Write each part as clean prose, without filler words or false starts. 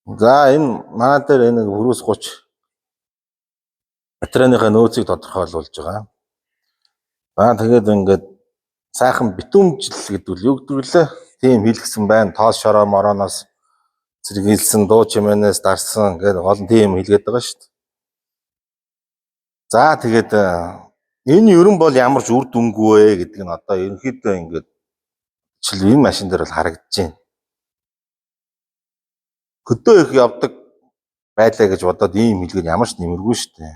За энэ манай дээр энэ хүрээс 30 батарейныхаа нөөцийг тодорхойлуулж байгаа. Тэгээд ингээд сайхан битүүмжил гэдэг нь юу гэдэг вэ? Тийм хэлгсэн байна. Тоос шороо мороноос зэрэгэлсэн дуу чимээнээс дарсан гэдэг гол нь тийм хэлгээд байгаа шүү дээ. За тэгээд энэ ерөн бол ямар ч үр дүнгүй вэ гэдэг нь одоо ерөнхийдөө ингээд жишээл энэ машин дээр бол харагдаж байна. Хөдөө их явдаг байлаа гэж бодоод ийм хэлгээд ямар ч нэмэргүй шүү дээ.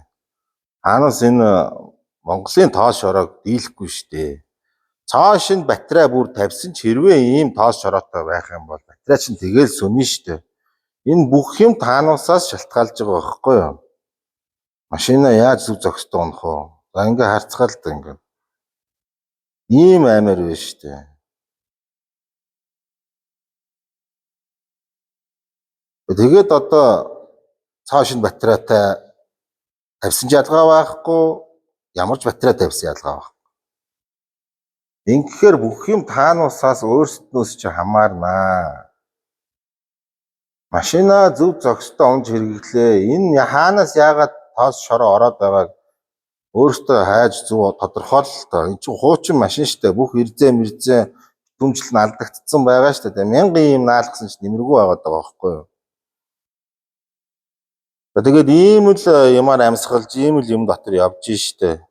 Хаанаас энэ Монголын тоос шороог дийлэхгүй шүү дээ. Цааш нь батарей бүр тавьсан ч хэрвээ ийм тоос шороотой байх юм бол батарей чинь тэгэл сүнэн шүү дээ. Энэ бүх юм таануусаас шалтгаалж байгаа байхгүй юу? Машина яаж зүг зохистой унах вэ? За ингээ харцгаал та ингээ. Ийм аймаар байна шүү дээ. Тэгээд одоо цааш нь батарейтай тавьсан ч ялгаа байхгүй, ямар ч батарей тавьсан ялгаа байхгүй. Ингэхээр бүх юм таануусаас өөрсднөөс чи хамаарнаа. Машина зөв зохистой унж хэрэглээ. Энэ хаанаас яагаад тоос шороо ороод байгааг өөртөө хайж зөв тодорхойлол тоо. Энд чинь хуучин машин шүү дээ. Бүх ирзээ дүмжил нь алдагдсан байгаа шүү дээ. Мянган юм наалгасан ч нэмэргүй байгаад байгаа байхгүй юу? Тэгээд ийм л ямаар амьсгалж, ийм л юм дотор явж штэ.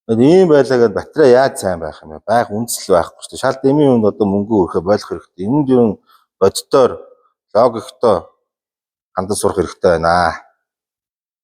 Тэгээд ийм байлаагаад батарей яаж сайн байх юм бэ? Байх үндэслэл байхгүй штэ. Шал дэмийн үнд одоо мөнгө өрхөө болох хэрэгтэй. Энд юу бодтоор логиктой хандаж сурах хэрэгтэй байна.